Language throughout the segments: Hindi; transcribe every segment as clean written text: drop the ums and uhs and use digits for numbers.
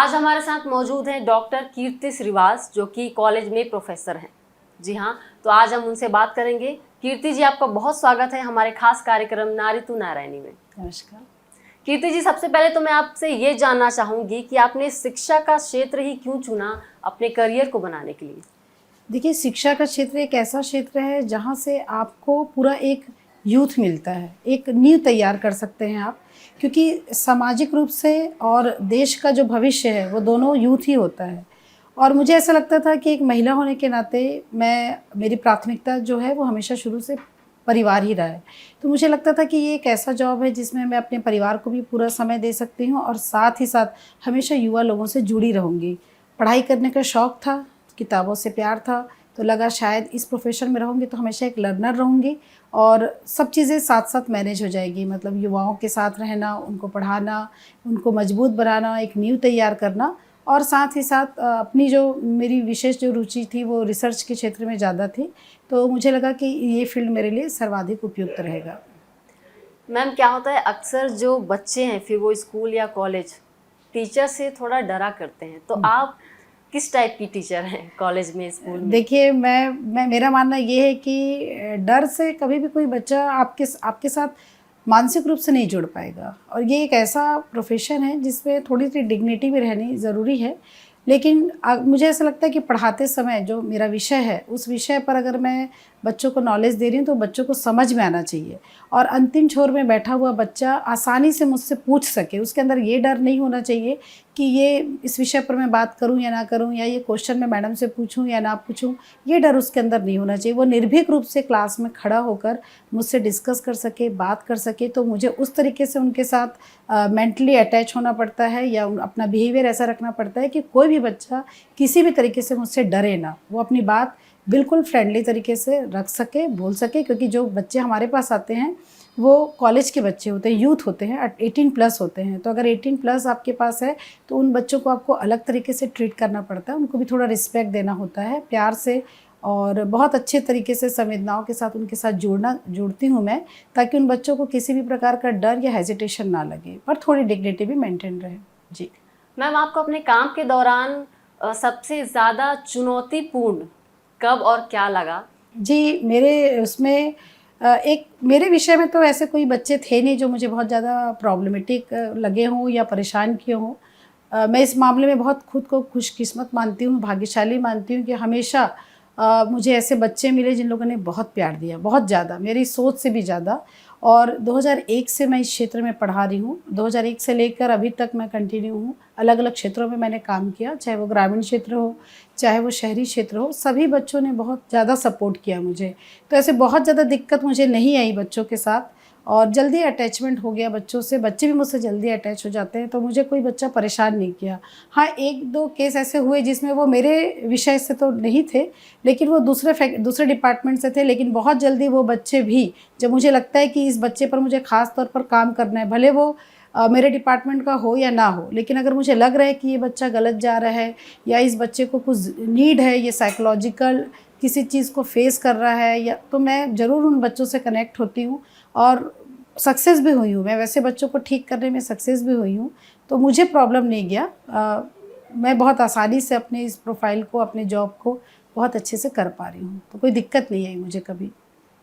आज हमारे साथ मौजूद हैं डॉक्टर कीर्ति श्रीवास, जो कि कॉलेज में प्रोफेसर हैं। जी हाँ, तो आज हम उनसे बात करेंगे। कीर्ति जी, आपका बहुत स्वागत है हमारे खास कार्यक्रम नारी तू नारायणी में। नमस्कार। कीर्ति जी, सबसे पहले तो मैं आपसे ये जानना चाहूँगी कि आपने शिक्षा का क्षेत्र ही क्यों चुना अपने करियर को बनाने के लिए? देखिए, शिक्षा का क्षेत्र एक ऐसा क्षेत्र है जहाँ से आपको पूरा एक यूथ मिलता है, एक नींव तैयार कर सकते हैं आप, क्योंकि सामाजिक रूप से और देश का जो भविष्य है वो दोनों यूथ ही होता है। और मुझे ऐसा लगता था कि एक महिला होने के नाते मेरी प्राथमिकता जो है वो हमेशा शुरू से परिवार ही रहा है। तो मुझे लगता था कि ये एक ऐसा जॉब है जिसमें मैं अपने परिवार को भी पूरा समय दे सकती हूँ और साथ ही साथ हमेशा युवा लोगों से जुड़ी रहूँगी। पढ़ाई करने का शौक़ था, किताबों से प्यार था, तो लगा शायद इस प्रोफेशन में रहूँगी तो हमेशा एक लर्नर रहूँगी और सब चीज़ें साथ साथ मैनेज हो जाएगी। मतलब युवाओं के साथ रहना, उनको पढ़ाना, उनको मजबूत बनाना, एक नींव तैयार करना और साथ ही साथ अपनी जो मेरी विशेष जो रुचि थी वो रिसर्च के क्षेत्र में ज़्यादा थी। तो मुझे लगा कि ये फील्ड मेरे लिए सर्वाधिक उपयुक्त रहेगा। मैम, क्या होता है, अक्सर जो बच्चे हैं फिर वो स्कूल या कॉलेज टीचर से थोड़ा डरा करते हैं, तो आप किस टाइप की टीचर हैं कॉलेज में, स्कूल में? देखिए, मैं मेरा मानना ये है कि डर से कभी भी कोई बच्चा आपके साथ मानसिक रूप से नहीं जुड़ पाएगा और ये एक ऐसा प्रोफेशन है जिसमें थोड़ी सी डिग्निटी भी रहनी ज़रूरी है। लेकिन मुझे ऐसा लगता है कि पढ़ाते समय जो मेरा विषय है उस विषय पर अगर मैं बच्चों को नॉलेज दे रही हूँ तो बच्चों को समझ में आना चाहिए और अंतिम छोर में बैठा हुआ बच्चा आसानी से मुझसे पूछ सके। उसके अंदर ये डर नहीं होना चाहिए कि ये इस विषय पर मैं बात करूं या ना करूं, या ये क्वेश्चन मैं मैडम से पूछूं या ना पूछूं, ये डर उसके अंदर नहीं होना चाहिए। वो निर्भीक रूप से क्लास में खड़ा होकर मुझसे डिस्कस कर सके, बात कर सके। तो मुझे उस तरीके से उनके साथ मेंटली अटैच होना पड़ता है या अपना बिहेवियर ऐसा रखना पड़ता है कि कोई भी बच्चा किसी भी तरीके से मुझसे डरे ना, वो अपनी बात बिल्कुल फ्रेंडली तरीके से रख सके, बोल सके। क्योंकि जो बच्चे हमारे पास आते हैं वो कॉलेज के बच्चे होते हैं, यूथ होते हैं, 18+ होते हैं। तो अगर 18+ आपके पास है तो उन बच्चों को आपको अलग तरीके से ट्रीट करना पड़ता है, उनको भी थोड़ा रिस्पेक्ट देना होता है, प्यार से और बहुत अच्छे तरीके से संवेदनाओं के साथ उनके साथ जुड़ती हूँ मैं, ताकि उन बच्चों को किसी भी प्रकार का डर या हेजिटेशन ना लगे, पर थोड़ी डिग्निटी भी मेंटेन रहे। जी मैम, आपको अपने काम के दौरान सबसे ज़्यादा चुनौतीपूर्ण कब और क्या लगा? जी, मेरे विषय में तो ऐसे कोई बच्चे थे नहीं जो मुझे बहुत ज़्यादा प्रॉब्लमेटिक लगे हों या परेशान किए हों। मैं इस मामले में बहुत खुद को खुशकिस्मत मानती हूँ, भाग्यशाली मानती हूँ कि हमेशा मुझे ऐसे बच्चे मिले जिन लोगों ने बहुत प्यार दिया, बहुत ज़्यादा, मेरी सोच से भी ज़्यादा। और 2001 से मैं इस क्षेत्र में पढ़ा रही हूँ। 2001 से लेकर अभी तक मैं कंटिन्यू हूँ। अलग अलग क्षेत्रों में मैंने काम किया, चाहे वो ग्रामीण क्षेत्र हो, चाहे वो शहरी क्षेत्र हो। सभी बच्चों ने बहुत ज़्यादा सपोर्ट किया मुझे। तो ऐसे बहुत ज़्यादा दिक्कत मुझे नहीं आई बच्चों के साथ और जल्दी अटैचमेंट हो गया बच्चों से। बच्चे भी मुझसे जल्दी अटैच हो जाते हैं, तो मुझे कोई बच्चा परेशान नहीं किया। हाँ, 1-2 केस ऐसे हुए जिसमें वो मेरे विषय से तो नहीं थे, लेकिन वो दूसरे डिपार्टमेंट से थे। लेकिन बहुत जल्दी वो बच्चे भी, जब मुझे लगता है कि इस बच्चे पर मुझे ख़ास तौर पर काम करना है, भले वो मेरे डिपार्टमेंट का हो या ना हो, लेकिन अगर मुझे लग रहा है कि ये बच्चा गलत जा रहा है या इस बच्चे को कुछ नीड है, ये साइकोलॉजिकल किसी चीज़ को फेस कर रहा है, या तो मैं ज़रूर उन बच्चों से कनेक्ट होती हूँ और सक्सेस भी हुई हूँ। मैं वैसे बच्चों को ठीक करने में सक्सेस भी हुई हूँ, तो मुझे प्रॉब्लम नहीं गया। मैं बहुत आसानी से अपने इस प्रोफाइल को, अपने जॉब को बहुत अच्छे से कर पा रही हूँ, तो कोई दिक्कत नहीं आई मुझे कभी।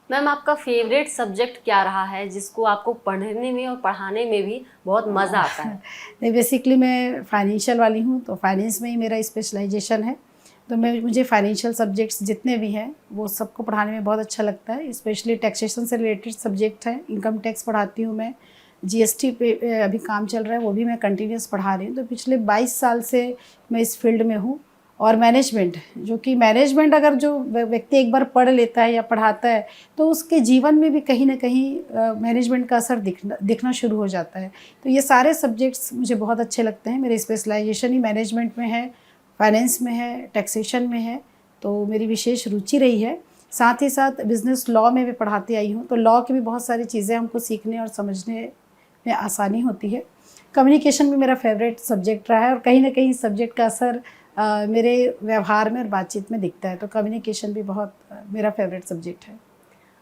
मैम, आपका फेवरेट सब्जेक्ट क्या रहा है जिसको आपको पढ़ने में और पढ़ाने में भी बहुत मज़ा आता है? नहीं, बेसिकली मैं फाइनेंशियल वाली हूँ, तो फाइनेंस में ही मेरा स्पेशलाइजेशन है। तो मुझे फाइनेंशियल सब्जेक्ट्स जितने भी हैं वो सबको पढ़ाने में बहुत अच्छा लगता है। स्पेशली टैक्सेशन से रिलेटेड सब्जेक्ट है, इनकम टैक्स पढ़ाती हूँ मैं। जीएसटी पे अभी काम चल रहा है, वो भी मैं कंटिन्यूस पढ़ा रही हूँ। तो पिछले 22 साल से मैं इस फील्ड में हूँ। और मैनेजमेंट, जो कि मैनेजमेंट अगर जो व्यक्ति एक बार पढ़ लेता है या पढ़ाता है तो उसके जीवन में भी कहीं ना कहीं मैनेजमेंट का असर दिखना शुरू हो जाता है। तो ये सारे सब्जेक्ट्स मुझे बहुत अच्छे लगते हैं। मेरे स्पेशलाइजेशन ही मैनेजमेंट में है, फाइनेंस में है, टैक्सेशन में है, तो मेरी विशेष रुचि रही है। साथ ही साथ बिज़नेस लॉ में भी पढ़ाती आई हूँ, तो लॉ की भी बहुत सारी चीज़ें हमको सीखने और समझने में आसानी होती है। कम्युनिकेशन भी मेरा फेवरेट सब्जेक्ट रहा है और कहीं ना कहीं सब्जेक्ट का असर मेरे व्यवहार में और बातचीत में दिखता है। तो कम्युनिकेशन भी बहुत मेरा फेवरेट सब्जेक्ट है।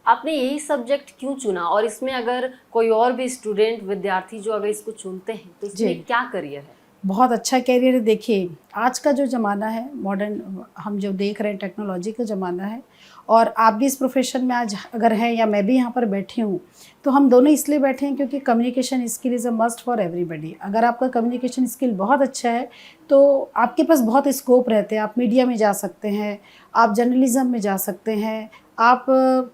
आपने यही सब्जेक्ट क्यों चुना, और इसमें अगर कोई और भी स्टूडेंट, विद्यार्थी जो अगर इसको चुनते हैं तो इसमें क्या करियर है? बहुत अच्छा कैरियर है। देखिए आज का जो ज़माना है मॉडर्न, हम जो देख रहे हैं टेक्नोलॉजी का ज़माना है, और आप भी इस प्रोफेशन में आज अगर हैं या मैं भी यहाँ पर बैठी हूँ, तो हम दोनों इसलिए बैठे हैं क्योंकि communication skill is a must for everybody. अगर आपका कम्युनिकेशन स्किल बहुत अच्छा है तो आपके पास बहुत स्कोप रहते हैं। आप मीडिया में जा सकते हैं, आप जर्नलिज्म में जा सकते हैं, आप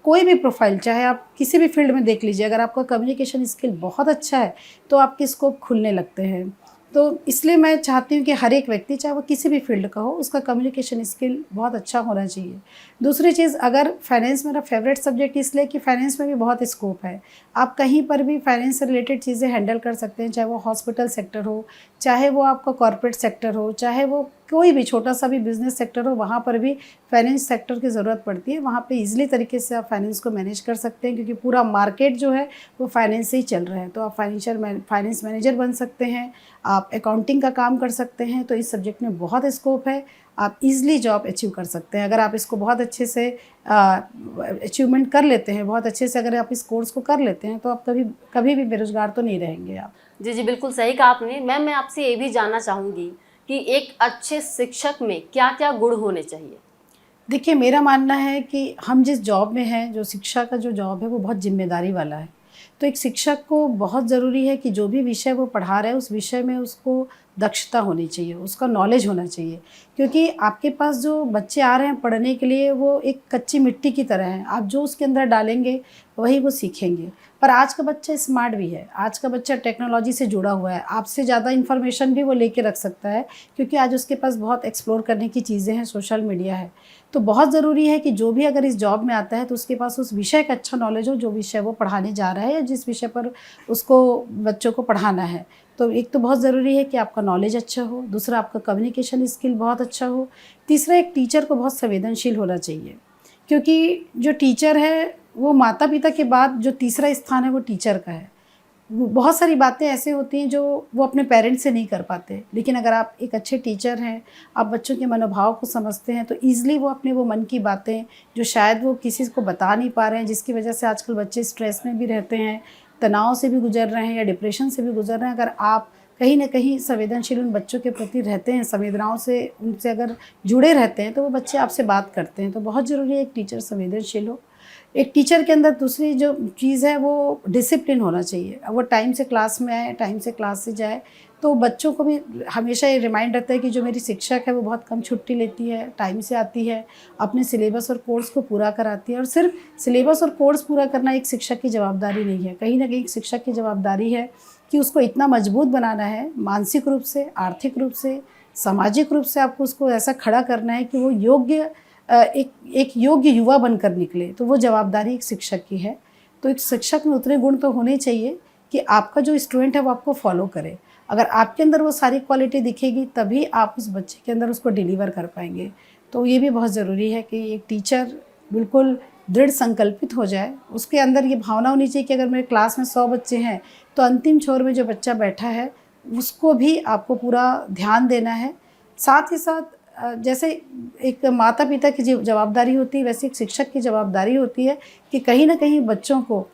कोई भी प्रोफाइल, चाहे आप किसी भी फील्ड में देख लीजिए, अगर आपका कम्युनिकेशन स्किल बहुत अच्छा है तो आपके स्कोप खुलने लगते हैं। तो इसलिए मैं चाहती हूँ कि हर एक व्यक्ति, चाहे वो किसी भी फील्ड का हो, उसका कम्युनिकेशन स्किल बहुत अच्छा होना चाहिए। दूसरी चीज़, अगर फाइनेंस मेरा फेवरेट सब्जेक्ट इसलिए कि फाइनेंस में भी बहुत स्कोप है। आप कहीं पर भी फाइनेंस से रिलेटेड चीज़ें हैंडल कर सकते हैं, चाहे वो हॉस्पिटल सेक्टर हो, चाहे वो आपका कॉर्पोरेट सेक्टर हो, चाहे वो कोई भी छोटा सा भी बिजनेस सेक्टर हो, वहाँ पर भी फाइनेंस सेक्टर की ज़रूरत पड़ती है। वहाँ पे ईजिली तरीके से आप फाइनेंस को मैनेज कर सकते हैं, क्योंकि पूरा मार्केट जो है वो फाइनेंस से ही चल रहा है। तो आप फाइनेंस मैनेजर बन सकते हैं, आप अकाउंटिंग का काम कर सकते हैं। तो इस सब्जेक्ट में बहुत स्कोप है, आप ईजिली जॉब अचीव कर सकते हैं अगर आप इसको बहुत अच्छे से अचीवमेंट कर लेते हैं। बहुत अच्छे से अगर आप इस कोर्स को कर लेते हैं तो आप कभी भी बेरोजगार तो नहीं रहेंगे आप। जी जी, बिल्कुल सही कहा आपने। मैम, मैं आपसे ये भी जानना चाहूँगी कि एक अच्छे शिक्षक में क्या क्या गुण होने चाहिए? देखिए मेरा मानना है कि हम जिस जॉब में हैं, जो शिक्षा का जो जॉब है वो बहुत जिम्मेदारी वाला है। तो एक शिक्षक को बहुत ज़रूरी है कि जो भी विषय वो पढ़ा रहा है उस विषय में उसको दक्षता होनी चाहिए, उसका नॉलेज होना चाहिए। क्योंकि आपके पास जो बच्चे आ रहे हैं पढ़ने के लिए वो एक कच्ची मिट्टी की तरह हैं, आप जो उसके अंदर डालेंगे वही वो सीखेंगे। पर आज का बच्चा स्मार्ट भी है, आज का बच्चा टेक्नोलॉजी से जुड़ा हुआ है, आपसे ज़्यादा इन्फॉर्मेशन भी वो लेके रख सकता है, क्योंकि आज उसके पास बहुत एक्सप्लोर करने की चीज़ें हैं, सोशल मीडिया है। तो बहुत ज़रूरी है कि जो भी अगर इस जॉब में आता है तो उसके पास उस विषय का अच्छा नॉलेज हो, जो विषय वो पढ़ाने जा रहा है या जिस विषय पर उसको बच्चों को पढ़ाना है। तो एक तो बहुत ज़रूरी है कि आपका नॉलेज अच्छा हो, दूसरा आपका कम्युनिकेशन स्किल बहुत अच्छा हो, तीसरा एक टीचर को बहुत संवेदनशील होना चाहिए। क्योंकि जो टीचर है वो माता पिता के बाद जो तीसरा स्थान है वो टीचर का है। बहुत सारी बातें ऐसे होती हैं जो वो अपने पेरेंट्स से नहीं कर पाते, लेकिन अगर आप एक अच्छे टीचर हैं, आप बच्चों के मनोभाव को समझते हैं, तो ईज़िली वो अपने वो मन की बातें जो शायद वो किसी को बता नहीं पा रहे हैं, जिसकी वजह से आजकल बच्चे स्ट्रेस में भी रहते हैं, तनाव से भी गुजर रहे हैं या डिप्रेशन से भी गुजर रहे हैं, अगर आप कहीं ना कहीं संवेदनशील उन बच्चों के प्रति रहते हैं, संवेदनाओं से उनसे अगर जुड़े रहते हैं, तो वो बच्चे आपसे बात करते हैं। तो बहुत ज़रूरी है एक टीचर संवेदनशील हो। एक टीचर के अंदर दूसरी जो चीज़ है वो डिसिप्लिन होना चाहिए। वो टाइम से क्लास में आए, टाइम से क्लास से जाए। तो बच्चों को भी हमेशा ये रिमाइंड रहता है कि जो मेरी शिक्षक है वो बहुत कम छुट्टी लेती है, टाइम से आती है, अपने सिलेबस और कोर्स को पूरा कराती है। और सिर्फ सिलेबस और कोर्स पूरा करना एक शिक्षक की जवाबदारी नहीं है, कहीं ना कहीं एक शिक्षक की जवाबदारी है कि उसको इतना मजबूत बनाना है, मानसिक रूप से, आर्थिक रूप से, सामाजिक रूप से आपको उसको ऐसा खड़ा करना है कि वो योग्य एक योग्य युवा बनकर निकले। तो वो जवाबदारी एक शिक्षक की है। तो एक शिक्षक में उतने गुण तो होने चाहिए कि आपका जो स्टूडेंट है वो आपको फॉलो करे। अगर आपके अंदर वो सारी क्वालिटी दिखेगी तभी आप उस बच्चे के अंदर उसको डिलीवर कर पाएंगे। तो ये भी बहुत ज़रूरी है कि एक टीचर बिल्कुल दृढ़ संकल्पित हो जाए, उसके अंदर ये भावना होनी चाहिए कि अगर मेरे क्लास में 100 बच्चे हैं तो अंतिम छोर में जो बच्चा बैठा है उसको भी आपको पूरा ध्यान देना है। साथ ही साथ जैसे एक माता पिता की जवाबदारी होती है, वैसे एक शिक्षक की जवाबदारी होती है कि कहीं ना कहीं बच्चों को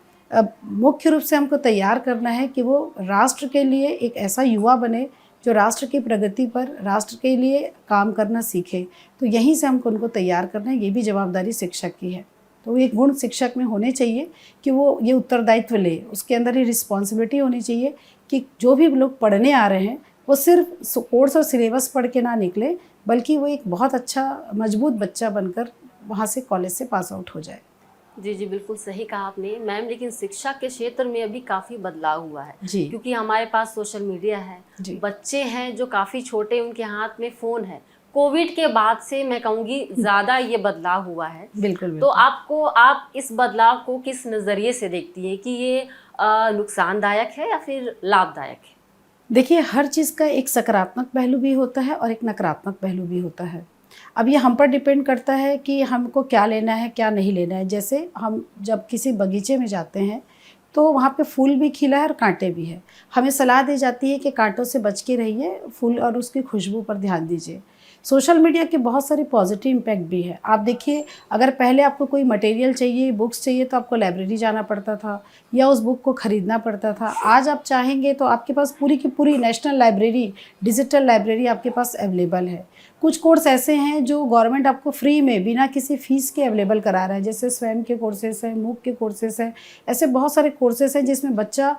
मुख्य रूप से हमको तैयार करना है कि वो राष्ट्र के लिए एक ऐसा युवा बने जो राष्ट्र की प्रगति पर, राष्ट्र के लिए काम करना सीखे। तो यहीं से हमको उनको तैयार करना है, ये भी जवाबदारी शिक्षक की है। तो एक गुण शिक्षक में होने चाहिए कि वो ये उत्तरदायित्व ले, उसके अंदर ये रिस्पॉन्सिबिलिटी होनी चाहिए कि जो भी लोग पढ़ने आ रहे हैं वो सिर्फ कोर्स और सिलेबस पढ़ के ना निकले, बल्कि वो एक बहुत अच्छा मजबूत बच्चा बनकर वहाँ से कॉलेज से पास आउट हो जाए। जी जी, बिल्कुल सही कहा आपने मैम। लेकिन शिक्षा के क्षेत्र में अभी काफ़ी बदलाव हुआ है जी। क्योंकि हमारे पास सोशल मीडिया है, बच्चे हैं जो काफ़ी छोटे, उनके हाथ में फ़ोन है। कोविड के बाद से मैं कहूँगी ज़्यादा ये बदलाव हुआ है। बिल्कुल। तो आप इस बदलाव को किस नज़रिए से देखती हैं कि ये नुकसानदायक है या फिर लाभदायक है? देखिए हर चीज़ का एक सकारात्मक पहलू भी होता है और एक नकारात्मक पहलू भी होता है। अब ये हम पर डिपेंड करता है कि हमको क्या लेना है, क्या नहीं लेना है। जैसे हम जब किसी बगीचे में जाते हैं तो वहाँ पे फूल भी खिला है और कांटे भी है। हमें सलाह दी जाती है कि कांटों से बच के रहिए, फूल और उसकी खुशबू पर ध्यान दीजिए। सोशल मीडिया के बहुत सारे पॉजिटिव इम्पैक्ट भी है। आप देखिए, अगर पहले आपको कोई मटेरियल चाहिए, बुक्स चाहिए, तो आपको लाइब्रेरी जाना पड़ता था या उस बुक को ख़रीदना पड़ता था। आज आप चाहेंगे तो आपके पास पूरी की पूरी नेशनल लाइब्रेरी, डिजिटल लाइब्रेरी आपके पास अवेलेबल है। कुछ कोर्स ऐसे हैं जो गवर्नमेंट आपको फ्री में बिना किसी फ़ीस के अवेलेबल करा रहा है, जैसे स्वयं के कोर्सेज़ हैं, मूक के कोर्सेज़ हैं। ऐसे बहुत सारे कोर्सेज़ हैं जिसमें बच्चा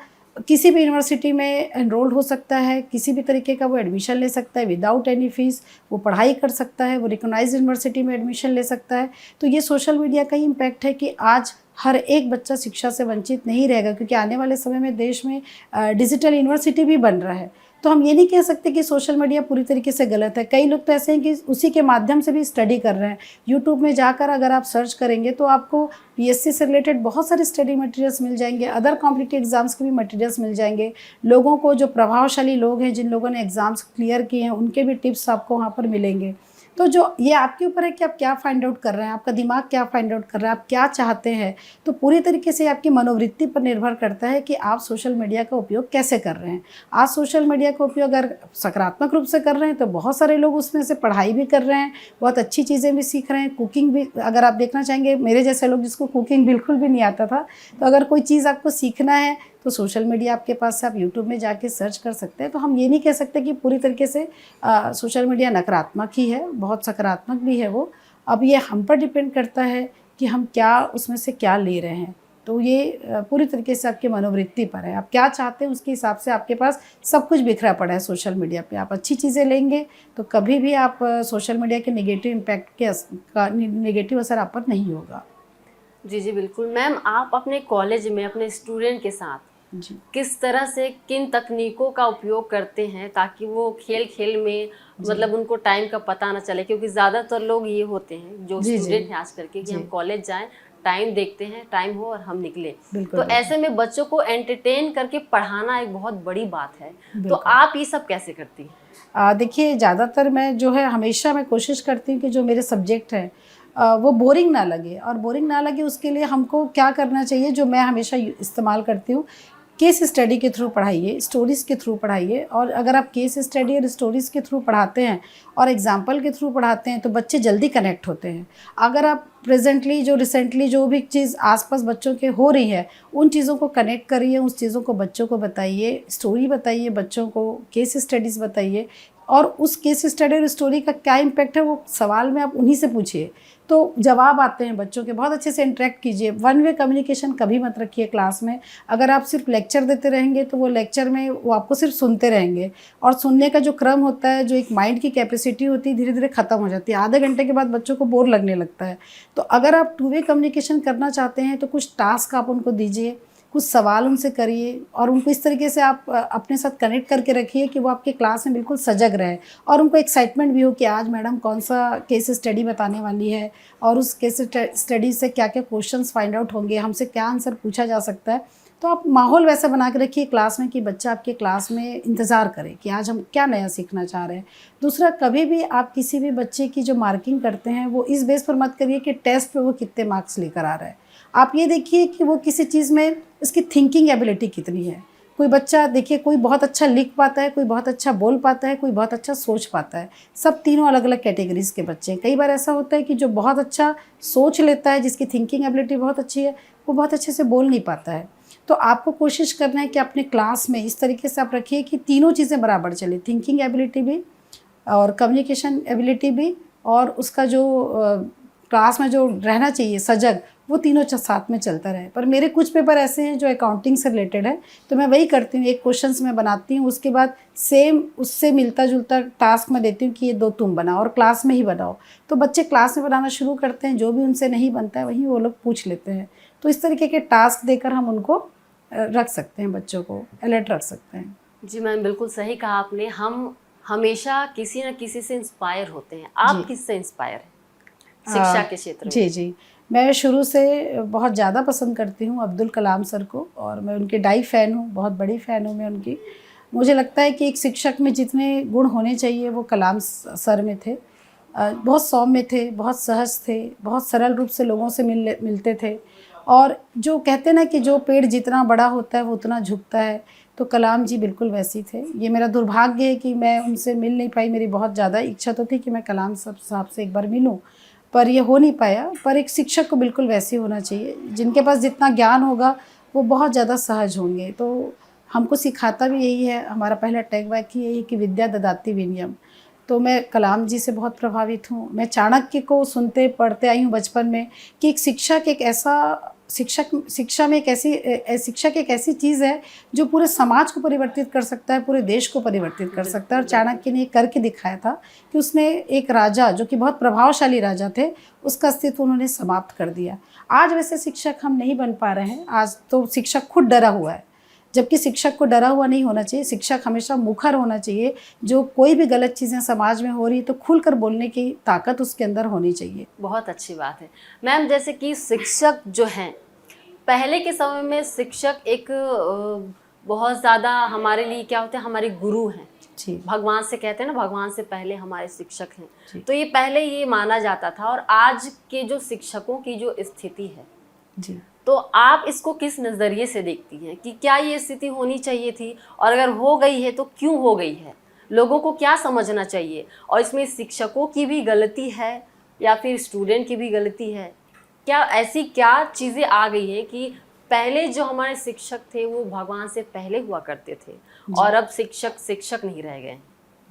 किसी भी यूनिवर्सिटी में एनरोल्ड हो सकता है, किसी भी तरीके का वो एडमिशन ले सकता है विदाउट एनी फीस, वो पढ़ाई कर सकता है, वो रिकॉग्नाइज्ड यूनिवर्सिटी में एडमिशन ले सकता है। तो ये सोशल मीडिया का ही इम्पैक्ट है कि आज हर एक बच्चा शिक्षा से वंचित नहीं रहेगा, क्योंकि आने वाले समय में देश में डिजिटल यूनिवर्सिटी भी बन रहा है। तो हम ये नहीं कह सकते कि सोशल मीडिया पूरी तरीके से गलत है। कई लोग तो ऐसे हैं कि उसी के माध्यम से भी स्टडी कर रहे हैं। यूट्यूब में जाकर अगर आप सर्च करेंगे तो आपको पीएससी से रिलेटेड बहुत सारे स्टडी मटेरियल्स मिल जाएंगे, अदर कॉम्पिटिटिव एग्जाम्स के भी मटेरियल्स मिल जाएंगे। लोगों को, जो प्रभावशाली लोग हैं, जिन लोगों ने एग्ज़ाम्स क्लियर किए हैं, उनके भी टिप्स आपको वहाँ पर मिलेंगे। तो जो ये आपके ऊपर है कि आप क्या फाइंड आउट कर रहे हैं, आपका दिमाग क्या फाइंड आउट कर रहा है, आप क्या चाहते हैं। तो पूरी तरीके से आपकी मनोवृत्ति पर निर्भर करता है कि आप सोशल मीडिया का उपयोग कैसे कर रहे हैं। आज सोशल मीडिया का उपयोग अगर सकारात्मक रूप से कर रहे हैं तो बहुत सारे लोग उसमें से पढ़ाई भी कर रहे हैं, बहुत अच्छी चीज़ें भी सीख रहे हैं। कुकिंग भी अगर आप देखना चाहेंगे, मेरे जैसे लोग जिसको कुकिंग बिल्कुल भी नहीं आता था, तो अगर कोई चीज़ आपको सीखना है तो सोशल मीडिया आपके पास है, आप यूट्यूब में जाके सर्च कर सकते हैं। तो हम ये नहीं कह सकते कि पूरी तरीके से सोशल मीडिया नकारात्मक ही है, बहुत सकारात्मक भी है वो। अब ये हम पर डिपेंड करता है कि हम क्या उसमें से क्या ले रहे हैं। तो ये पूरी तरीके से आपकी मनोवृत्ति पर है, आप क्या चाहते हैं उसके हिसाब से आपके पास सब कुछ बिखरा पड़ा है सोशल मीडिया पे। आप अच्छी चीज़ें लेंगे तो कभी भी आप सोशल मीडिया के नेगेटिव इम्पैक्ट का नेगेटिव असर आप पर नहीं होगा। जी जी बिल्कुल। मैम, आप अपने कॉलेज में अपने स्टूडेंट के साथ जी, किस तरह से किन तकनीकों का उपयोग करते हैं ताकि वो खेल खेल में मतलब उनको टाइम का पता ना चले, क्योंकि ज़्यादातर लोग ये होते हैं जो जी, स्टूडेंट हैं आज करके कि हम कॉलेज जाएं, टाइम देखते हैं, टाइम हो और हम निकले। तो ऐसे में बच्चों को एंटरटेन करके पढ़ाना एक बहुत बड़ी बात है। तो आप ये सब कैसे करती हैं? देखिए, ज़्यादातर मैं जो है हमेशा मैं कोशिश करती हूँ कि जो मेरे सब्जेक्ट हैं वो बोरिंग ना लगे, और बोरिंग ना लगे उसके लिए हमको क्या करना चाहिए, जो मैं हमेशा इस्तेमाल करती हूँ, केस स्टडी के थ्रू पढ़ाइए, स्टोरीज़ के थ्रू पढ़ाइए। और अगर आप केस स्टडी और स्टोरीज़ के थ्रू पढ़ाते हैं और एग्जाम्पल के थ्रू पढ़ाते हैं तो बच्चे जल्दी कनेक्ट होते हैं। अगर आप प्रेजेंटली जो रिसेंटली जो भी चीज़ आसपास बच्चों के हो रही है उन चीज़ों को कनेक्ट करिए, उस चीज़ों को बच्चों को बताइए, स्टोरी बताइए बच्चों को, केस स्टडीज़ बताइए, और उस केस स्टडी और स्टोरी का क्या इम्पैक्ट है वो सवाल में आप उन्हीं से पूछिए, तो जवाब आते हैं बच्चों के। बहुत अच्छे से इंटरेक्ट कीजिए। वन वे कम्युनिकेशन कभी मत रखिए क्लास में। अगर आप सिर्फ लेक्चर देते रहेंगे तो वो लेक्चर में वो आपको सिर्फ सुनते रहेंगे, और सुनने का जो क्रम होता है, जो एक माइंड की कैपेसिटी होती है, धीरे धीरे ख़त्म हो जाती है। आधे घंटे के बाद बच्चों को बोर लगने लगता है। तो अगर आप टू वे कम्युनिकेशन करना चाहते हैं तो कुछ टास्क आप उनको दीजिए, कुछ सवाल उनसे करिए, और उनको इस तरीके से आप अपने साथ कनेक्ट करके रखिए कि वो आपके क्लास में बिल्कुल सजग रहे, और उनको एक्साइटमेंट भी हो कि आज मैडम कौन सा केस स्टडी बताने वाली है, और उस केस स्टडी से क्या क्या क्वेश्चंस फाइंड आउट होंगे, हमसे क्या आंसर पूछा जा सकता है। तो आप माहौल वैसा बना के रखिए क्लास में कि बच्चा आपके क्लास में इंतज़ार करे कि आज हम क्या नया सीखना चाह रहे हैं। दूसरा, कभी भी आप किसी भी बच्चे की जो मार्किंग करते हैं वो इस बेस पर मत करिए कि टेस्ट पे वो कितने मार्क्स लेकर आ रहा है। आप ये देखिए कि वो किसी चीज़ में इसकी थिंकिंग एबिलिटी कितनी है। कोई बच्चा देखिए, कोई बहुत अच्छा लिख पाता है, कोई बहुत अच्छा बोल पाता है, कोई बहुत अच्छा सोच पाता है। सब तीनों अलग अलग कैटेगरीज़ के बच्चे हैं। कई बार ऐसा होता है कि जो बहुत अच्छा सोच लेता है, जिसकी थिंकिंग एबिलिटी बहुत अच्छी है, वो बहुत अच्छे से बोल नहीं पाता है। तो आपको कोशिश करना है कि अपने क्लास में इस तरीके से आप रखिए कि तीनों चीज़ें बराबर चले, थिंकिंग एबिलिटी भी और कम्युनिकेशन एबिलिटी भी, और उसका जो क्लास में जो रहना चाहिए सजग, वो तीनों साथ में चलता रहे। पर मेरे कुछ पेपर ऐसे हैं जो अकाउंटिंग से रिलेटेड है, तो मैं वही करती हूँ, एक क्वेश्चंस मैं बनाती हूँ, उसके बाद सेम उससे मिलता जुलता टास्क मैं देती हूँ कि ये दो तुम बनाओ और क्लास में ही बनाओ। तो बच्चे क्लास में बनाना शुरू करते हैं, जो भी उनसे नहीं बनता है वहीं वो लोग पूछ लेते हैं। तो इस तरीके के टास्क देकर हम उनको रख सकते हैं, बच्चों को अलर्ट रख सकते हैं। जी मैम, बिल्कुल सही कहा आपने। हम हमेशा किसी न किसी से इंस्पायर होते हैं। आप किससे इंस्पायर हैं शिक्षा के क्षेत्र में? जी जी, मैं शुरू से बहुत ज़्यादा पसंद करती हूँ अब्दुल कलाम सर को, और मैं उनके डाई फ़ैन हूँ, बहुत बड़ी फ़ैन हूँ मैं उनकी। मुझे लगता है कि एक शिक्षक में जितने गुण होने चाहिए वो कलाम सर में थे। बहुत सौम्य थे, बहुत सहज थे, बहुत सरल रूप से लोगों से मिलते थे, और जो कहते ना कि जो पेड़ जितना बड़ा होता है वो उतना झुकता है, तो कलाम जी बिल्कुल वैसी थे। ये मेरा दुर्भाग्य है कि मैं उनसे मिल नहीं पाई। मेरी बहुत ज़्यादा इच्छा तो थी कि मैं कलाम साहब से एक बार मिलूं, पर ये हो नहीं पाया। पर एक शिक्षक को बिल्कुल वैसे होना चाहिए, जिनके पास जितना ज्ञान होगा वो बहुत ज़्यादा सहज होंगे। तो हमको सिखाता भी यही है, हमारा पहला टैग वाक्य यही है कि विद्या ददाति विनयम। तो मैं कलाम जी से बहुत प्रभावित हूँ। मैं चाणक्य को सुनते पढ़ते आई हूँ बचपन में कि एक शिक्षक एक ऐसा शिक्षा में एक ऐसी शिक्षक एक ऐसी चीज़ है जो पूरे समाज को परिवर्तित कर सकता है, पूरे देश को परिवर्तित कर सकता है। और चाणक्य ने करके दिखाया था कि उसने एक राजा जो कि बहुत प्रभावशाली राजा थे, उसका अस्तित्व उन्होंने समाप्त कर दिया। आज वैसे शिक्षक हम नहीं बन पा रहे हैं। आज तो शिक्षक खुद डरा हुआ है, जबकि शिक्षक को डरा हुआ नहीं होना चाहिए। शिक्षक हमेशा मुखर होना चाहिए। जो कोई भी गलत चीज़ें समाज में हो रही तो खुलकर बोलने की ताकत उसके अंदर होनी चाहिए। बहुत अच्छी बात है मैम। जैसे कि शिक्षक जो हैं, पहले के समय में शिक्षक एक बहुत ज़्यादा हमारे लिए क्या होते हैं, हमारे गुरु हैं जी, भगवान से कहते हैं ना, भगवान से पहले हमारे शिक्षक हैं। तो ये पहले ये माना जाता था। और आज के जो शिक्षकों की जो स्थिति है जी, तो आप इसको किस नज़रिए से देखती हैं कि क्या ये स्थिति होनी चाहिए थी, और अगर हो गई है तो क्यों हो गई है, लोगों को क्या समझना चाहिए, और इसमें शिक्षकों की भी गलती है या फिर स्टूडेंट की भी गलती है? क्या ऐसी क्या चीज़ें आ गई हैं कि पहले जो हमारे शिक्षक थे वो भगवान से पहले हुआ करते थे और अब शिक्षक शिक्षक नहीं रह गए?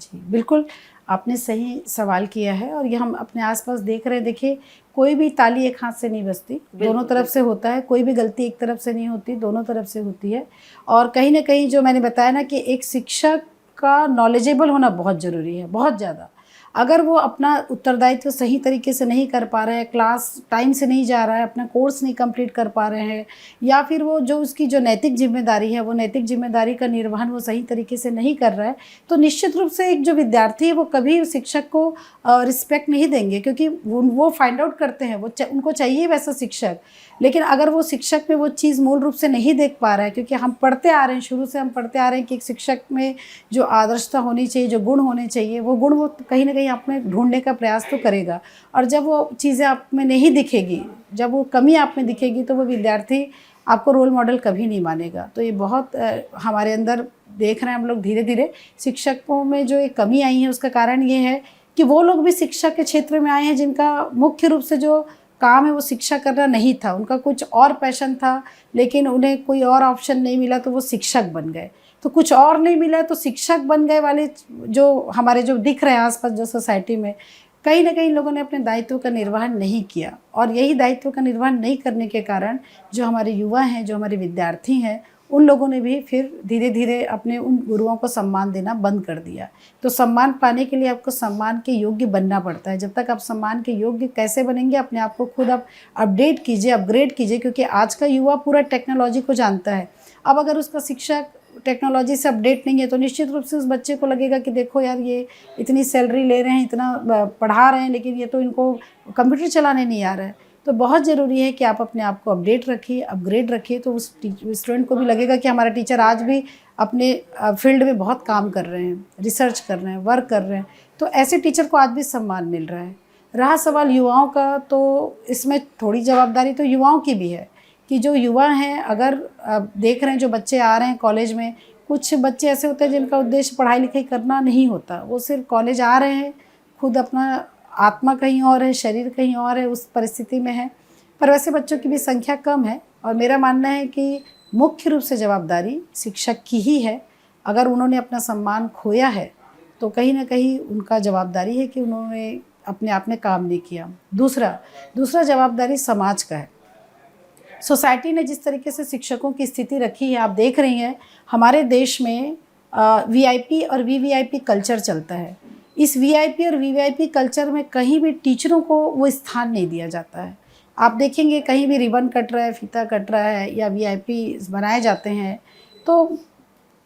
जी, बिल्कुल आपने सही सवाल किया है। और ये हम अपने आसपास देख रहे हैं। देखिए, कोई भी ताली एक हाथ से नहीं बजती, दोनों तरफ से होता है। कोई भी गलती एक तरफ से नहीं होती, दोनों तरफ से होती है। और कहीं ना कहीं जो मैंने बताया ना कि एक शिक्षक का नॉलेजेबल होना बहुत ज़रूरी है, बहुत ज़्यादा। अगर वो अपना उत्तरदायित्व सही तरीके से नहीं कर पा रहे हैं, क्लास टाइम से नहीं जा रहा है, अपना कोर्स नहीं कंप्लीट कर पा रहे हैं, या फिर वो जो उसकी जो नैतिक जिम्मेदारी है वो नैतिक जिम्मेदारी का निर्वहन वो सही तरीके से नहीं कर रहा है, तो निश्चित रूप से एक जो विद्यार्थी है वो कभी शिक्षक को रिस्पेक्ट नहीं देंगे। क्योंकि वो फाइंड आउट करते हैं, उनको चाहिए वैसा शिक्षक। लेकिन अगर वो शिक्षक में वो चीज़ मूल रूप से नहीं देख पा रहा है, क्योंकि हम पढ़ते आ रहे हैं, शुरू से हम पढ़ते आ रहे हैं कि एक शिक्षक में जो आदर्शता होनी चाहिए, जो गुण होने चाहिए, वो गुण वो कहीं ना कहीं आप में ढूंढने का प्रयास तो करेगा। और जब वो चीज़ें आप में नहीं दिखेगी, जब वो कमी आप में दिखेगी, तो वो विद्यार्थी आपको रोल मॉडल कभी नहीं मानेगा। तो ये बहुत हमारे अंदर देख रहे हैं हम लोग धीरे धीरे शिक्षकों में जो एक कमी आई है, उसका कारण ये है कि वो लोग भी शिक्षा के क्षेत्र में आए हैं जिनका मुख्य रूप से जो काम है वो शिक्षा करना नहीं था, उनका कुछ और पैशन था, लेकिन उन्हें कोई और ऑप्शन नहीं मिला तो वो शिक्षक बन गए। तो कुछ और नहीं मिला तो शिक्षक बन गए वाले जो हमारे जो दिख रहे हैं आसपास जो सोसाइटी में, कहीं ना कहीं लोगों ने अपने दायित्व का निर्वहन नहीं किया। और यही दायित्व का निर्वहन नहीं करने के कारण जो हमारे युवा हैं, जो हमारे विद्यार्थी हैं, उन लोगों ने भी फिर धीरे धीरे अपने उन गुरुओं को सम्मान देना बंद कर दिया। तो सम्मान पाने के लिए आपको सम्मान के योग्य बनना पड़ता है। जब तक आप सम्मान के योग्य कैसे बनेंगे, अपने आप को खुद आप अपडेट कीजिए, अपग्रेड कीजिए। क्योंकि आज का युवा पूरा टेक्नोलॉजी को जानता है। अब अगर उसका शिक्षक टेक्नोलॉजी से अपडेट नहीं है तो निश्चित रूप से उस बच्चे को लगेगा कि देखो यार, ये इतनी सैलरी ले रहे हैं, इतना पढ़ा रहे हैं, लेकिन ये तो इनको कंप्यूटर चलाने नहीं आ रहा है। तो बहुत ज़रूरी है कि आप अपने आप को अपडेट रखिए, अपग्रेड रखिए। तो उस स्टूडेंट को भी लगेगा कि हमारा टीचर आज भी अपने फील्ड में बहुत काम कर रहे हैं, रिसर्च कर रहे हैं, वर्क कर रहे हैं। तो ऐसे टीचर को आज भी सम्मान मिल रहा है। रहा सवाल युवाओं का, तो इसमें थोड़ी जवाबदारी तो युवाओं की भी है कि जो युवा हैं, अगर देख रहे हैं जो बच्चे आ रहे हैं कॉलेज में, कुछ बच्चे ऐसे होते हैं जिनका उद्देश्य पढ़ाई लिखाई करना नहीं होता। वो सिर्फ कॉलेज आ रहे हैं, खुद अपना आत्मा कहीं और है, शरीर कहीं और है, उस परिस्थिति में है। पर वैसे बच्चों की भी संख्या कम है। और मेरा मानना है कि मुख्य रूप से जवाबदारी शिक्षक की ही है। अगर उन्होंने अपना सम्मान खोया है तो कहीं ना कहीं उनका जवाबदारी है कि उन्होंने अपने आप में काम नहीं किया। दूसरा जवाबदारी समाज का है। सोसाइटी ने जिस तरीके से शिक्षकों की स्थिति रखी है, आप देख रही हैं हमारे देश में वीआईपी और वीवीआईपी कल्चर चलता है। इस वीआईपी और वीवीआईपी कल्चर में कहीं भी टीचरों को वो स्थान नहीं दिया जाता है। आप देखेंगे कहीं भी रिबन कट रहा है, फीता कट रहा है, या वीआईपी बनाए जाते हैं, तो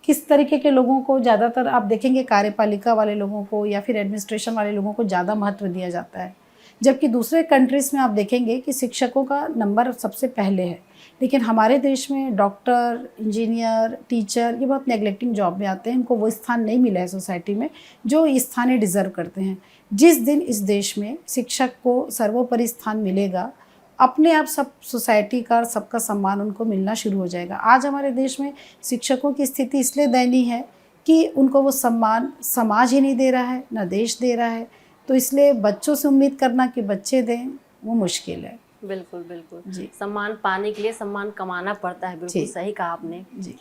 किस तरीके के लोगों को ज़्यादातर आप देखेंगे, कार्यपालिका वाले लोगों को या फिर एडमिनिस्ट्रेशन वाले लोगों को ज़्यादा महत्व दिया जाता है। जबकि दूसरे कंट्रीज़ में आप देखेंगे कि शिक्षकों का नंबर सबसे पहले है। लेकिन हमारे देश में डॉक्टर, इंजीनियर, टीचर ये बहुत नेगलेक्टिंग जॉब में आते हैं। इनको वो स्थान नहीं मिला है सोसाइटी में जो स्थान ये डिज़र्व करते हैं। जिस दिन इस देश में शिक्षक को सर्वोपरि स्थान मिलेगा, अपने आप सब सोसाइटी का सबका सम्मान उनको मिलना शुरू हो जाएगा। आज हमारे देश में शिक्षकों की स्थिति इसलिए दयनीय है कि उनको वो सम्मान समाज ही नहीं दे रहा है, ना देश दे रहा है। तो इसलिए बच्चों से उम्मीद करना कि बच्चे दें, वो मुश्किल है। बिल्कुल बिल्कुल जी सम्मान पाने के लिए सम्मान कमाना पड़ता है। बिल्कुल जी सही कहा आपने। जी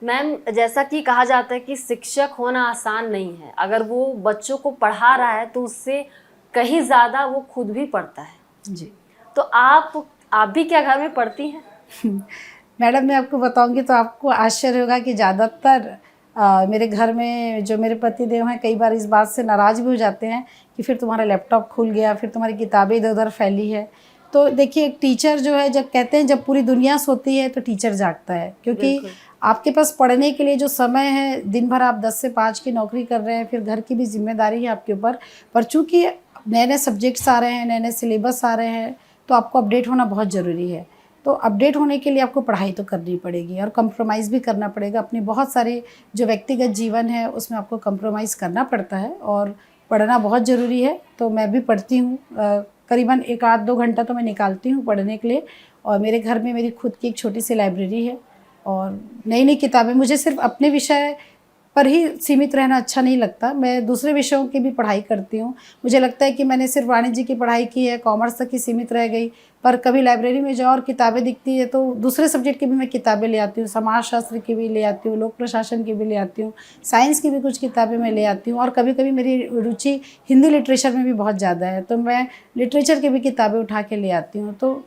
मैम, जैसा कि कहा जाता है कि शिक्षक होना आसान नहीं है। अगर वो बच्चों को पढ़ा रहा है तो उससे कहीं ज़्यादा वो खुद भी पढ़ता है। जी। तो आप भी क्या घर में पढ़ती हैं? मैडम, मैं आपको बताऊंगी तो आपको आश्चर्य होगा कि ज़्यादातर मेरे घर में जो मेरे पति देव हैं, कई बार इस बात से नाराज़ भी हो जाते हैं कि फिर तुम्हारा लैपटॉप खुल गया, फिर तुम्हारी किताबें इधर उधर फैली है। तो देखिए, एक टीचर जो है, जब कहते हैं जब पूरी दुनिया सोती है तो टीचर जागता है, क्योंकि बिल्कुल आपके पास पढ़ने के लिए जो समय है, दिन भर आप 10 से 5 की नौकरी कर रहे हैं, फिर घर की भी जिम्मेदारी है आपके ऊपर। पर चूँकि नए नए सब्जेक्ट्स आ रहे हैं, नए नए सिलेबस आ रहे हैं, तो आपको अपडेट होना बहुत ज़रूरी है। तो अपडेट होने के लिए आपको पढ़ाई तो करनी पड़ेगी और कंप्रोमाइज़ भी करना पड़ेगा। अपनी बहुत सारे जो व्यक्तिगत जीवन है उसमें आपको कंप्रोमाइज़ करना पड़ता है और पढ़ना बहुत ज़रूरी है। तो मैं भी पढ़ती हूँ, करीबन 1 आध 2 घंटा तो मैं निकालती हूँ पढ़ने के लिए। और मेरे घर में मेरी खुद की एक छोटी सी लाइब्रेरी है और नई नई किताबें। मुझे सिर्फ अपने विषय पर ही सीमित रहना अच्छा नहीं लगता, मैं दूसरे विषयों की भी पढ़ाई करती हूँ। मुझे लगता है कि मैंने सिर्फ वाणिज्य की पढ़ाई की है, कॉमर्स तक ही सीमित रह गई, पर कभी लाइब्रेरी में जाओ और किताबें दिखती है तो दूसरे सब्जेक्ट की भी मैं किताबें ले आती हूँ, समाजशास्त्र की भी ले आती हूँ, लोक प्रशासन की भी ले आती हूँ, साइंस की भी कुछ किताबें मैं ले आती हूँ। और कभी कभी मेरी रुचि हिंदी लिटरेचर में भी बहुत ज़्यादा है, तो मैं लिटरेचर की भी किताबें उठा के ले आती हूँ। तो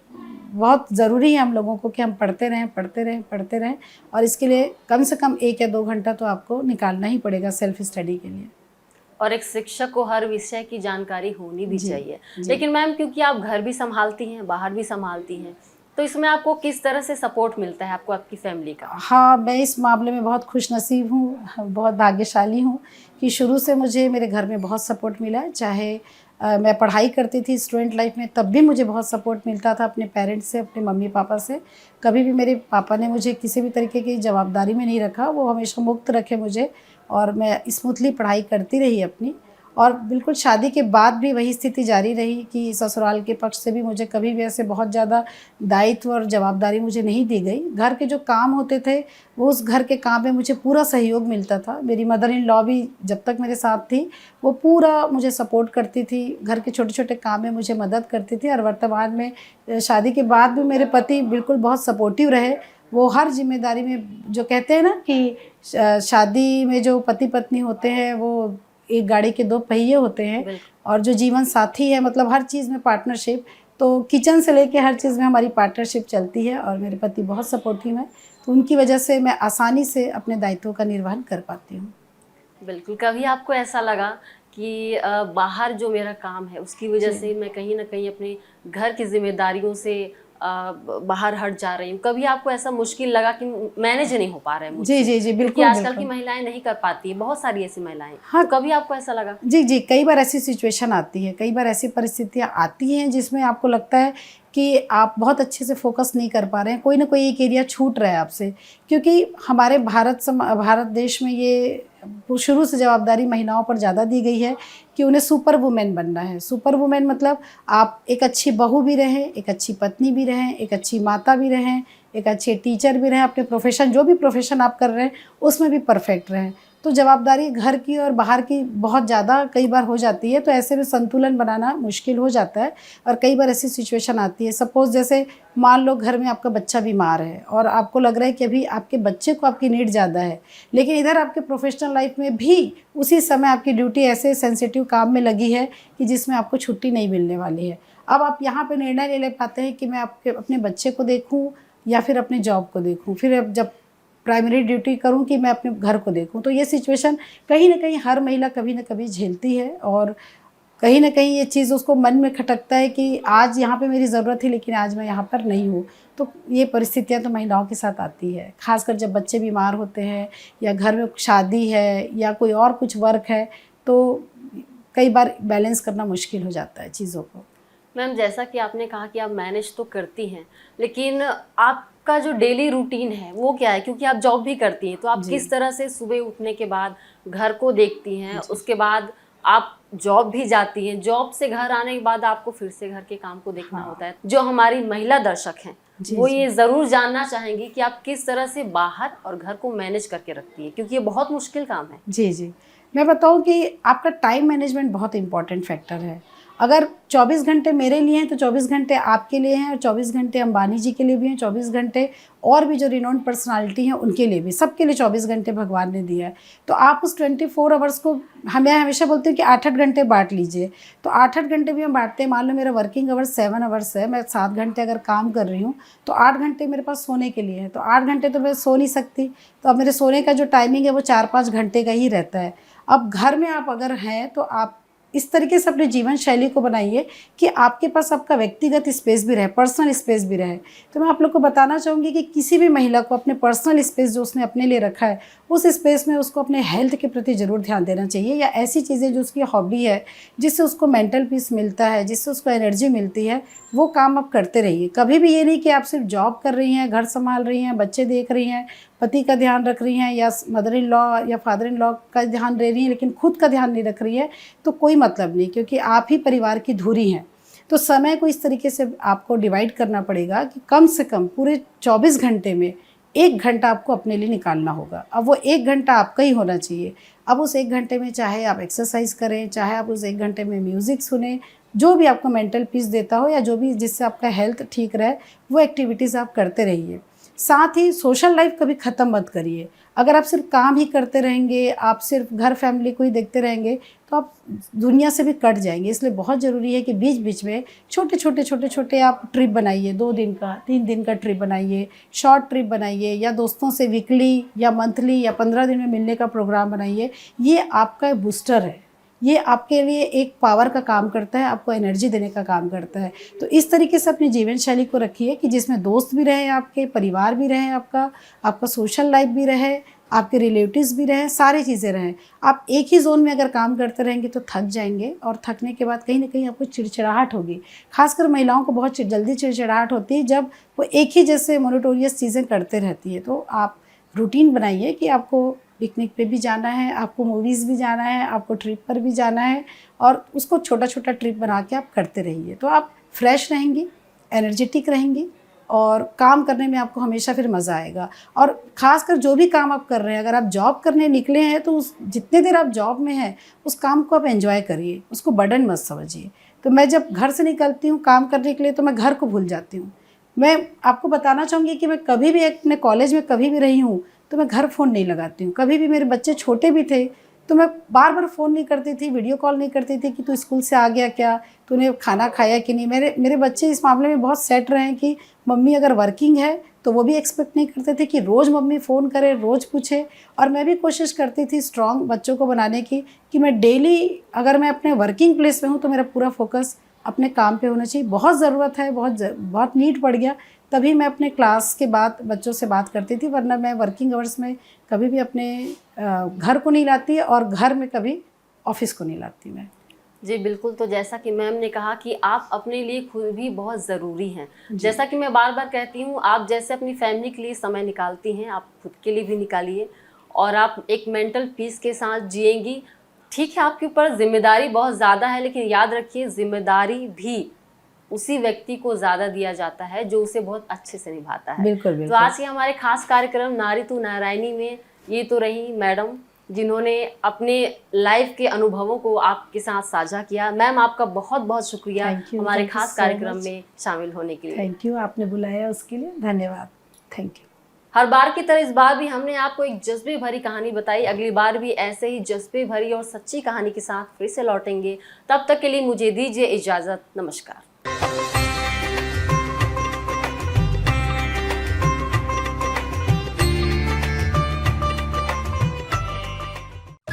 बहुत ज़रूरी है हम लोगों को कि हम पढ़ते रहें, पढ़ते रहें, पढ़ते रहें। और इसके लिए कम से कम 1 या 2 घंटा तो आपको निकालना ही पड़ेगा सेल्फ स्टडी के लिए। और एक शिक्षक को हर विषय की जानकारी होनी भी जी चाहिए। जी। लेकिन मैम, क्योंकि आप घर भी संभालती हैं, बाहर भी संभालती हैं, तो इसमें आपको किस तरह से सपोर्ट मिलता है आपको आपकी फैमिली का? हाँ, मैं इस मामले में बहुत खुशनसीब हूँ, बहुत भाग्यशाली हूँ कि शुरू से मुझे मेरे घर में बहुत सपोर्ट मिला है। चाहे मैं पढ़ाई करती थी स्टूडेंट लाइफ में, तब भी मुझे बहुत सपोर्ट मिलता था अपने पेरेंट्स से, अपने मम्मी पापा से। कभी भी मेरे पापा ने मुझे किसी भी तरीके की जवाबदारी में नहीं रखा, वो हमेशा मुक्त रखे मुझे और मैं स्मूथली पढ़ाई करती रही अपनी। और बिल्कुल शादी के बाद भी वही स्थिति जारी रही कि ससुराल के पक्ष से भी मुझे कभी भी ऐसे बहुत ज़्यादा दायित्व और जवाबदारी मुझे नहीं दी गई। घर के जो काम होते थे, वो उस घर के काम में मुझे पूरा सहयोग मिलता था। मेरी मदर इन लॉ भी जब तक मेरे साथ थी, वो पूरा मुझे सपोर्ट करती थी, घर के छोटे छोटे काम में मुझे मदद करती थी। और वर्तमान में शादी के बाद भी मेरे पति बिल्कुल बहुत सपोर्टिव रहे। वो हर जिम्मेदारी में, जो कहते हैं ना कि शादी में जो पति पत्नी होते हैं वो एक गाड़ी के 2 पहिए होते हैं, और जो जीवन साथी है, मतलब हर चीज़ में पार्टनरशिप। तो किचन से लेके हर चीज़ में हमारी पार्टनरशिप चलती है और मेरे पति बहुत सपोर्टिव हैं, तो उनकी वजह से मैं आसानी से अपने दायित्वों का निर्वहन कर पाती हूँ। बिल्कुल। कभी आपको ऐसा लगा कि बाहर जो मेरा काम है उसकी वजह से मैं कहीं ना कहीं अपने घर की जिम्मेदारियों से बाहर हट जा रही हूँ? कभी आपको ऐसा मुश्किल लगा कि मैनेज नहीं हो पा रहा है मुझसे? जी जी जी, क्योंकि बिल्कुल आजकल की बिल्कुल। महिलाएं नहीं कर पाती है, बहुत सारी ऐसी महिलाएं। हाँ, तो कभी आपको ऐसा लगा? जी जी, कई बार ऐसी सिचुएशन आती है, कई बार ऐसी परिस्थितियाँ आती हैं जिसमें आपको लगता है कि आप बहुत अच्छे से फोकस नहीं कर पा रहे हैं, कोई ना कोई एक एरिया छूट रहा है आपसे। क्योंकि हमारे भारत देश में ये शुरू से जवाबदारी महिलाओं पर ज़्यादा दी गई है कि उन्हें सुपर वुमेन बनना है। सुपर वुमेन मतलब आप एक अच्छी बहू भी रहें, एक अच्छी पत्नी भी रहें, एक अच्छी माता भी रहें, एक अच्छे टीचर भी रहें, अपने प्रोफेशन, जो भी प्रोफेशन आप कर रहे हैं उसमें भी परफेक्ट रहें। तो जवाबदारी घर की और बाहर की बहुत ज़्यादा कई बार हो जाती है, तो ऐसे में संतुलन बनाना मुश्किल हो जाता है। और कई बार ऐसी सिचुएशन आती है, सपोज़ जैसे मान लो घर में आपका बच्चा बीमार है और आपको लग रहा है कि अभी आपके बच्चे को आपकी नीड ज़्यादा है, लेकिन इधर आपके प्रोफेशनल लाइफ में भी उसी समय आपकी ड्यूटी ऐसे सेंसिटिव काम में लगी है कि जिसमें आपको छुट्टी नहीं मिलने वाली है। अब आप यहाँ पर निर्णय ले पाते हैं कि मैं अपने बच्चे को देखूँ या फिर अपने जॉब को देखूँ, फिर अब जब प्राइमरी ड्यूटी करूं कि मैं अपने घर को देखूं। तो ये सिचुएशन कहीं ना कहीं हर महिला कभी ना कभी झेलती है और कहीं ना कहीं ये चीज़ उसको मन में खटकता है कि आज यहाँ पे मेरी ज़रूरत है लेकिन आज मैं यहाँ पर नहीं हूँ। तो ये परिस्थितियाँ तो महिलाओं के साथ आती है, खासकर जब बच्चे बीमार होते हैं या घर में शादी है या कोई और कुछ वर्क है, तो कई बार बैलेंस करना मुश्किल हो जाता है चीज़ों को। मैम, जैसा कि आपने कहा कि आप मैनेज तो करती हैं, लेकिन आपका जो डेली रूटीन है वो क्या है? क्योंकि आप जॉब भी करती हैं, तो आप किस तरह से सुबह उठने के बाद घर को देखती हैं, उसके बाद आप जॉब भी जाती हैं, जॉब से घर आने के बाद आपको फिर से घर के काम को देखना हाँ। होता है। जो हमारी महिला दर्शक हैं जी, वो जी। ये ज़रूर जानना चाहेंगी कि आप किस तरह से बाहर और घर को मैनेज करके रखती हैं, क्योंकि ये बहुत मुश्किल काम है। जी, जी। मैं बताऊँ कि आपका टाइम मैनेजमेंट बहुत इम्पोर्टेंट फैक्टर है। अगर 24 घंटे मेरे लिए हैं तो 24 घंटे आपके लिए हैं, और 24 घंटे अंबानी जी के लिए भी हैं, 24 घंटे और भी जो रिनोन्ड पर्सनालिटी हैं उनके लिए भी, सबके लिए 24 घंटे भगवान ने दिया है। तो आप उस 24 आवर्स को, मैं हमेशा बोलती हूँ कि 8-8 घंटे बाँट लीजिए। तो 8-8 घंटे भी हम बाँटते हैं। मान लो मेरा वर्किंग आवर्स 7 आवर्स है, मैं 7 घंटे अगर काम कर रही हूँ तो 8 घंटे मेरे पास सोने के लिए है। तो 8 घंटे तो मैं सो नहीं सकती, तो अब मेरे सोने का जो टाइमिंग है वो 4-5 घंटे का ही रहता है। अब घर में आप अगर हैं तो आप इस तरीके से अपने जीवन शैली को बनाइए कि आपके पास आपका व्यक्तिगत स्पेस भी रहे, पर्सनल स्पेस भी रहे। तो मैं आप लोग को बताना चाहूँगी कि किसी भी महिला को अपने पर्सनल स्पेस जो उसने अपने लिए रखा है, उस स्पेस में उसको अपने हेल्थ के प्रति ज़रूर ध्यान देना चाहिए, या ऐसी चीज़ें जो उसकी हॉबी है, जिससे उसको मेंटल पीस मिलता है, जिससे उसको एनर्जी मिलती है, वो काम आप करते रहिए। कभी भी ये नहीं कि आप सिर्फ जॉब कर रही हैं, घर संभाल रही हैं, बच्चे देख रही हैं, पति का ध्यान रख रही हैं, या मदर इन लॉ या फादर इन लॉ का ध्यान दे रही हैं, लेकिन खुद का ध्यान नहीं रख रही है, तो कोई मतलब नहीं, क्योंकि आप ही परिवार की धुरी हैं। तो समय को इस तरीके से आपको डिवाइड करना पड़ेगा कि कम से कम पूरे 24 घंटे में 1 घंटा आपको अपने लिए निकालना होगा। अब वो 1 घंटा आपका ही होना चाहिए। अब उस 1 घंटे में चाहे आप एक्सरसाइज करें, चाहे आप उस 1 घंटे में म्यूज़िक सुनें, जो भी आपको मेंटल पीस देता हो, या जो भी जिससे आपका हेल्थ ठीक रहे, वो एक्टिविटीज़ आप करते रहिए। साथ ही सोशल लाइफ कभी ख़त्म मत करिए। अगर आप सिर्फ काम ही करते रहेंगे, आप सिर्फ घर फैमिली को ही देखते रहेंगे, तो आप दुनिया से भी कट जाएंगे। इसलिए बहुत ज़रूरी है कि बीच बीच में छोटे छोटे आप ट्रिप बनाइए, 2 दिन का, 3 दिन का ट्रिप बनाइए, शॉर्ट ट्रिप बनाइए, या दोस्तों से वीकली या मंथली या 15 दिन में मिलने का प्रोग्राम बनाइए। ये आपका बूस्टर है, ये आपके लिए एक पावर का काम करता है, आपको एनर्जी देने का काम करता है। तो इस तरीके से अपनी जीवन शैली को रखिए कि जिसमें दोस्त भी रहें, आपके परिवार भी रहें, आपका सोशल लाइफ भी रहे, आपके रिलेटिव्स भी रहें, सारी चीज़ें रहें। आप एक ही जोन में अगर काम करते रहेंगे तो थक जाएंगे, और थकने के बाद कहीं ना कहीं आपको चिड़चिड़ाहट होगी। खासकर महिलाओं को बहुत जल्दी चिड़चिड़ाहट होती है जब वो एक ही जैसे मोनोटोनियस चीज़ें करते रहती है। तो आप रूटीन बनाइए कि आपको पिकनिक पे भी जाना है, आपको मूवीज़ भी जाना है, आपको ट्रिप पर भी जाना है, और उसको छोटा छोटा ट्रिप बना के आप करते रहिए। तो आप फ्रेश रहेंगी, एनर्जेटिक रहेंगी, और काम करने में आपको हमेशा फिर मज़ा आएगा। और ख़ासकर जो भी काम आप कर रहे हैं, अगर आप जॉब करने निकले हैं तो उस जितने देर आप जॉब में हैं उस काम को आप एंजॉय करिए, उसको बर्डन मत समझिए। तो मैं जब घर से निकलती हूँ काम करने के लिए तो मैं घर को भूल जाती हूँ। मैं आपको बताना चाहूँगी कि मैं कभी भी अपने कॉलेज में कभी भी रही हूँ तो मैं घर फ़ोन नहीं लगाती हूँ। कभी भी मेरे बच्चे छोटे भी थे तो मैं बार बार फ़ोन नहीं करती थी, वीडियो कॉल नहीं करती थी कि तू स्कूल से आ गया क्या, तूने खाना खाया कि नहीं। मेरे बच्चे इस मामले में बहुत सेट रहे हैं कि मम्मी अगर वर्किंग है तो वो भी एक्सपेक्ट नहीं करते थे कि रोज़ मम्मी फ़ोन करे, रोज़ पूछे। और मैं भी कोशिश करती थी स्ट्रॉन्ग बच्चों को बनाने की कि मैं डेली, अगर मैं अपने वर्किंग प्लेस में हूँ तो मेरा पूरा फोकस अपने काम पे होना चाहिए। बहुत ज़रूरत है, बहुत नीड पड़ गया तभी मैं अपने क्लास के बाद बच्चों से बात करती थी, वरना मैं वर्किंग आवर्स में कभी भी अपने घर को नहीं लाती, और घर में कभी ऑफिस को नहीं लाती मैं। जी बिल्कुल। तो जैसा कि मैम ने कहा कि आप अपने लिए खुद भी बहुत ज़रूरी हैं। जैसा कि मैं बार बार कहती हूँ, आप जैसे अपनी फैमिली के लिए समय निकालती हैं, आप खुद के लिए भी निकालिए, और आप एक मेंटल पीस के साथ जिएंगी। ठीक है, आपके ऊपर जिम्मेदारी बहुत ज़्यादा है, लेकिन याद रखिए जिम्मेदारी भी उसी व्यक्ति को ज़्यादा दिया जाता है जो उसे बहुत अच्छे से निभाता है। बिल्कुल तो बिल्कुल। आज के हमारे खास कार्यक्रम नारी तू नारायणी में ये तो रही मैडम, जिन्होंने अपने लाइफ के अनुभवों को आपके साथ साझा किया। मैम आपका बहुत बहुत शुक्रिया हमारे खास कार्यक्रम में शामिल होने के लिए। थैंक यू, आपने बुलाया उसके लिए धन्यवाद। Thank you. हर बार की तरह इस बार भी हमने आपको एक जज्बे भरी कहानी बताई। अगली बार भी ऐसे ही जज्बे भरी और सच्ची कहानी के साथ फिर से लौटेंगे। तब तक के लिए मुझे दीजिए इजाज़त। नमस्कार।